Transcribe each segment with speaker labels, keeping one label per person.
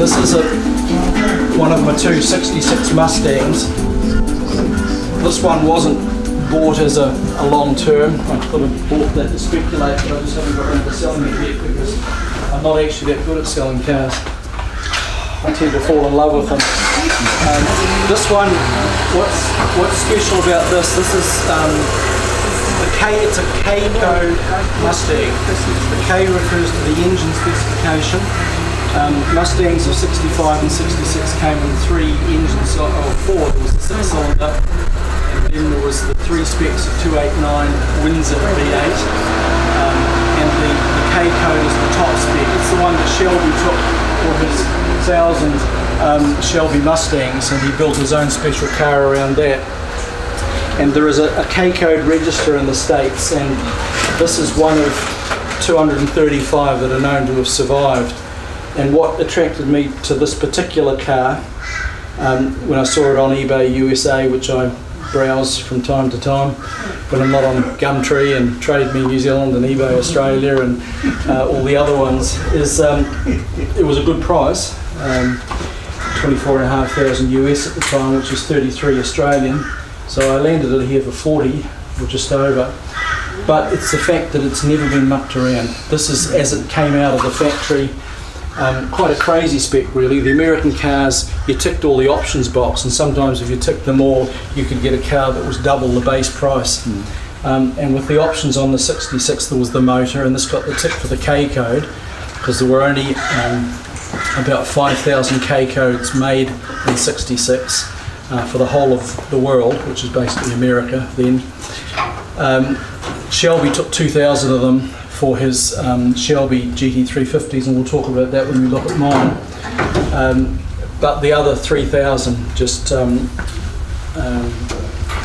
Speaker 1: This is one of my two 66 Mustangs. This one wasn't bought as a long term. I could have bought that to speculate, but I just haven't got around to selling it yet because I'm not actually that good at selling cars. I tend to fall in love with them. This one, what's special about this? This is it's a K code Mustang. The K refers to the engine specification. Mustangs of 65 and 66 came in 3 engines, or 4. There was the 6-cylinder, and then there was the 3 specs of 289 Windsor V8, and the K code is the top spec. It's the one that Shelby took for his 1,000 Shelby Mustangs, and he built his own special car around that. And there is a K code register in the States, and this is one of 235 that are known to have survived. And what attracted me to this particular car, when I saw it on eBay USA, which I browse from time to time when I'm not on Gumtree and Trade Me New Zealand and eBay Australia and all the other ones, is it was a good price, 24,500 US at the time, which is 33 Australian. So I landed it here for 40 or just over. But it's the fact that it's never been mucked around. This is as it came out of the factory. Quite a crazy spec really. The American cars, you ticked all the options box, and sometimes if you ticked them all you could get a car that was double the base price. And with the options on the 66 there was the motor, and this got the tick for the K code because there were only about 5,000 K codes made in 66 for the whole of the world, which is basically America then. Shelby took 2,000 of them for his Shelby GT350s, and we'll talk about that when we look at mine. But the other 3,000 just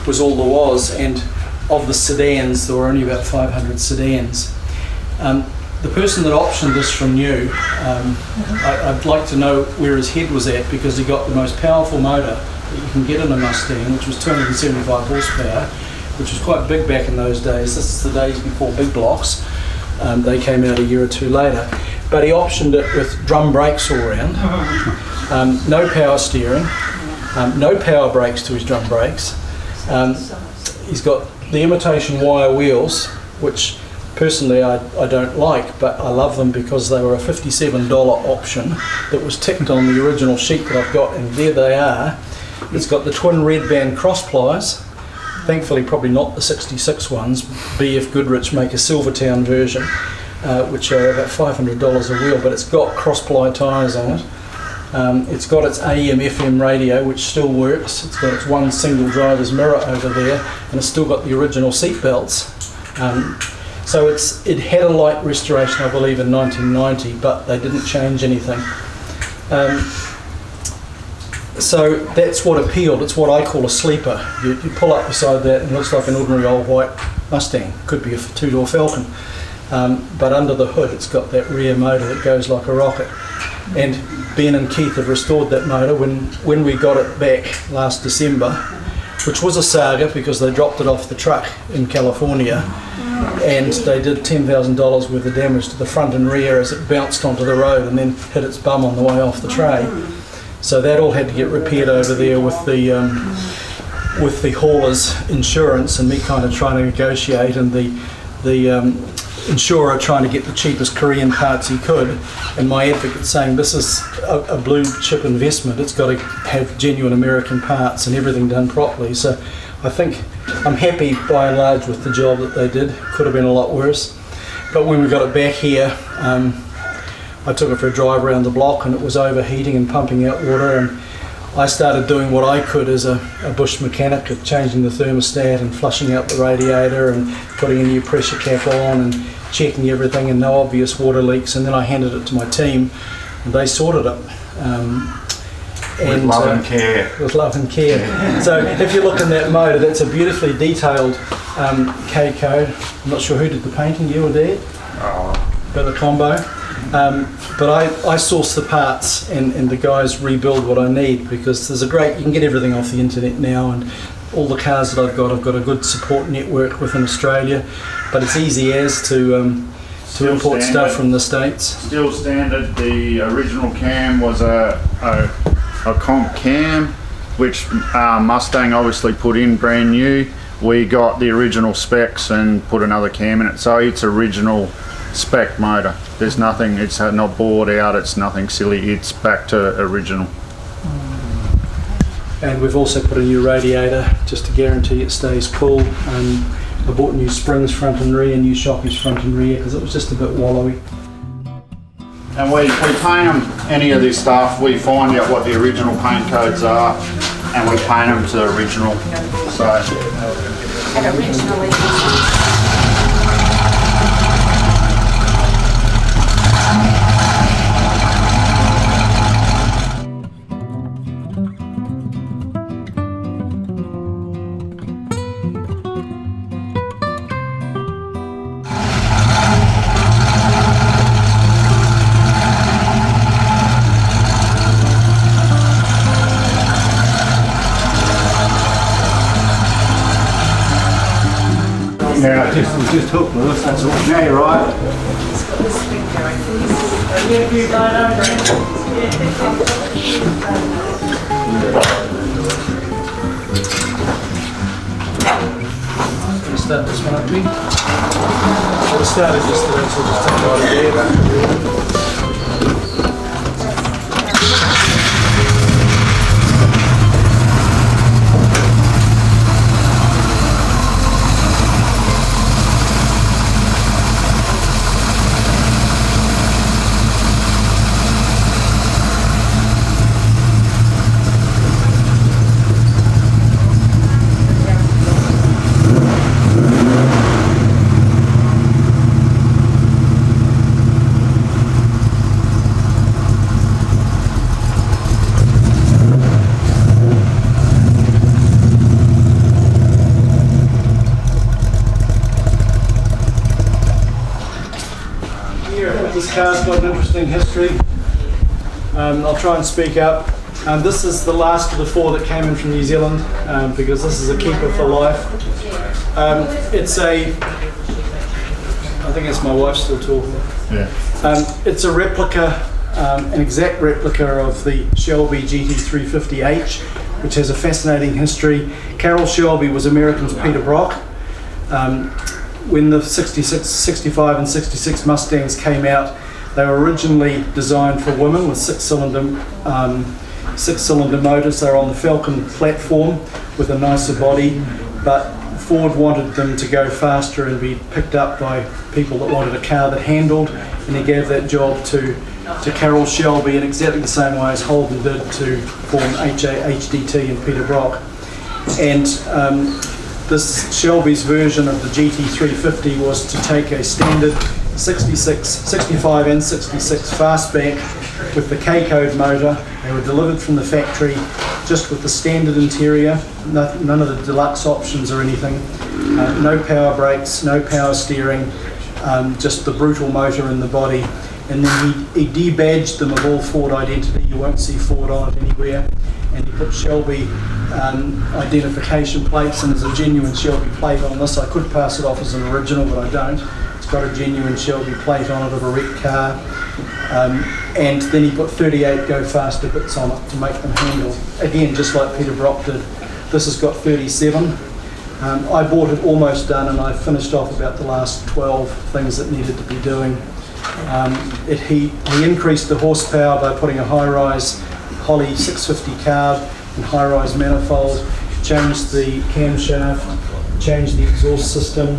Speaker 1: was all there was, and of the sedans, there were only about 500 sedans. The person that optioned this from new, I'd like to know where his head was at, because he got the most powerful motor that you can get in a Mustang, which was 275 horsepower, which was quite big back in those days. This is the days before big blocks. They came out a year or two later. But he optioned it with drum brakes all around, no power steering, no power brakes to his drum brakes. He's got the imitation wire wheels, which personally I don't like, but I love them because they were a $57 option that was ticked on the original sheet that I've got, and there they are. It's got the twin red band cross plies. Thankfully probably not the 66 ones. BF Goodrich make a Silvertown version, which are about $500 a wheel, but it's got cross ply tyres on it. It's got its AM FM radio, which still works. It's got its one single driver's mirror over there, and it's still got the original seat belts. So it had a light restoration, I believe, in 1990, but they didn't change anything. So that's what appealed. It's what I call a sleeper. You pull up beside that and it looks like an ordinary old white Mustang. Could be a two-door Falcon. But under the hood it's got that rear motor that goes like a rocket. And Ben and Keith have restored that motor. When we got it back last December, which was a saga because they dropped it off the truck in California, and they did $10,000 worth of damage to the front and rear as it bounced onto the road and then hit its bum on the way off the tray. So that all had to get repaired over there with the hauler's insurance, and me kind of trying to negotiate, and the insurer trying to get the cheapest Korean parts he could, and my advocate saying this is a blue chip investment, it's got to have genuine American parts and everything done properly. So I think I'm happy by and large with the job that they did. Could have been a lot worse. But when we got it back here, I took it for a drive around the block and it was overheating and pumping out water, and I started doing what I could as a bush mechanic of changing the thermostat and flushing out the radiator and putting a new pressure cap on and checking everything, and no obvious water leaks, and then I handed it to my team and they sorted it.
Speaker 2: With love and care.
Speaker 1: With love and care. So if you look in that motor, that's a beautifully detailed K code. I'm not sure who did the painting, you or Dad? But the combo. But I source the parts and the guys rebuild what I need, because there's you can get everything off the internet now, and all the cars that I've got a good support network within Australia, but it's easy as to to import stuff from the States.
Speaker 2: Still standard. The original cam was a comp cam, which Mustang obviously put in brand new. We got the original specs and put another cam in it, so it's original spec motor. There's nothing, it's not bored out, it's nothing silly, it's back to original.
Speaker 1: And we've also put a new radiator just to guarantee it stays cool. I bought new springs front and rear, new shockies front and rear, because it was just a bit wallowy.
Speaker 2: And we paint them, any of this stuff, we find out what the original paint codes are and we paint them to original. So.
Speaker 3: And originally.
Speaker 2: Yeah, just hook loose, that's all. Yeah, you're right.
Speaker 1: Start this one up, me. I started yesterday, so just take it out of there. This car's got an interesting history. I'll try and speak up. This is the last of the 4 that came in from New Zealand, because this is a keeper for life. It's a, I think it's my wife still talking.
Speaker 2: Yeah.
Speaker 1: It's a replica, an exact replica of the Shelby GT350H, which has a fascinating history. Carroll Shelby was American's Peter Brock. When the 66, 65 and 66 Mustangs came out, they were originally designed for women with six-cylinder motors. They were on the Falcon platform with a nicer body, but Ford wanted them to go faster and be picked up by people that wanted a car that handled, and he gave that job to Carroll Shelby in exactly the same way as Holden did to form HDT and Peter Brock. And this Shelby's version of the GT350 was to take a standard 66, 65 and 66 fastback with the K-code motor. They were delivered from the factory just with the standard interior, none of the deluxe options or anything. No power brakes, no power steering, just the brutal motor in the body. And then he debadged them of all Ford identity. You won't see Ford on it anywhere. And he put Shelby identification plates, and there's a genuine Shelby plate on this. I could pass it off as an original, but I don't. It's got a genuine Shelby plate on it of a wrecked car. And then he put 38 go faster bits on it to make them handle. Again, just like Peter Brock did. This has got 37. I bought it almost done, and I finished off about the last 12 things that needed to be doing. He increased the horsepower by putting a high-rise Holly 650 carb and high-rise manifold, changed the camshaft, changed the exhaust system.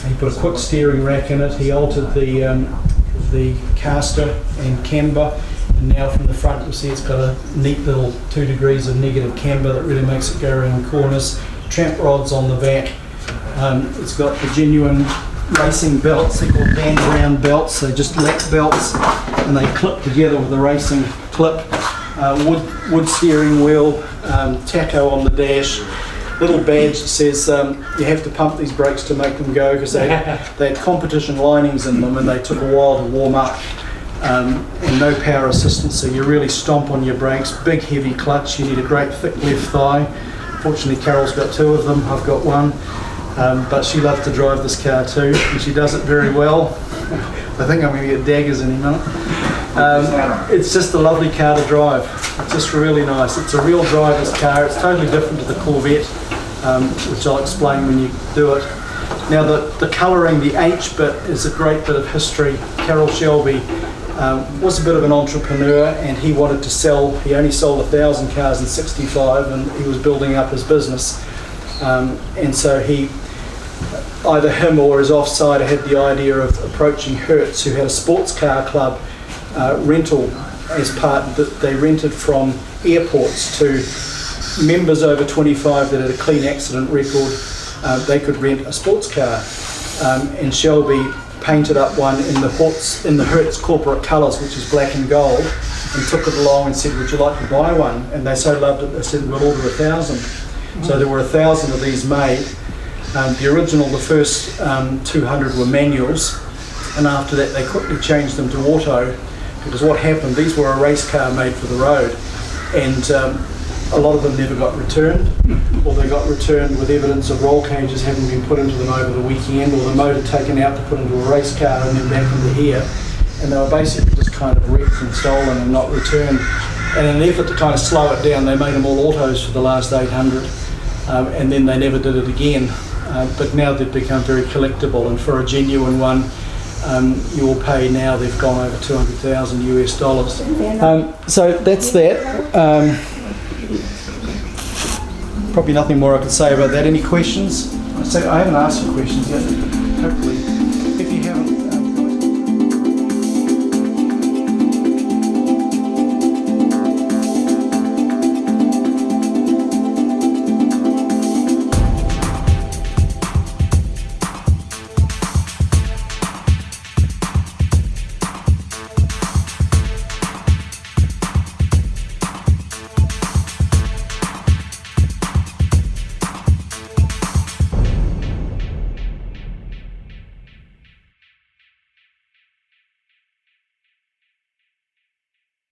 Speaker 1: He put a quick steering rack in it. He altered the caster and camber, and now from the front you'll see it's got a neat little 2 degrees of negative camber that really makes it go around corners. Tramp rods on the back. It's got the genuine racing belts. They're called band round belts. They're just lap belts, and they clip together with a racing clip. Wood steering wheel, tacho on the dash, little badge that says you have to pump these brakes to make them go, because they had competition linings in them and they took a while to warm up, and no power assistance, so you really stomp on your brakes. Big heavy clutch, you need a great thick left thigh. Fortunately Carol's got 2 of them, I've got one, but she loves to drive this car too, and she does it very well. I think I'm going to get daggers any minute. It's just a lovely car to drive. It's just really nice. It's a real driver's car. It's totally different to the Corvette, which I'll explain when you do it. Now the colouring, the H bit, is a great bit of history. Carroll Shelby was a bit of an entrepreneur, and he wanted to sell. He only sold 1,000 cars in '65, and he was building up his business. And so either him or his offsider had the idea of approaching Hertz, who had a sports car club rental as part that they rented from airports to members over 25 that had a clean accident record. They could rent a sports car, and Shelby painted up one in the Hertz corporate colours, which is black and gold, and took it along and said, "Would you like to buy one?" And they so loved it, they said, "We'll order 1,000." So there were 1,000 of these made. The first 200 were manuals, and after that they quickly changed them to auto, because what happened, these were a race car made for the road, and a lot of them never got returned, or they got returned with evidence of roll cages having been put into them over the weekend, or the motor taken out to put into a race car and then back into here, and they were basically just kind of wrecked and stolen and not returned. And in an effort to kind of slow it down, they made them all autos for the last 800, and then they never did it again. But now they've become very collectible, and for a genuine one, you will pay now, they've gone over $200,000 US. So that's that. Probably nothing more I can say about that. Any questions? So I haven't asked for questions yet.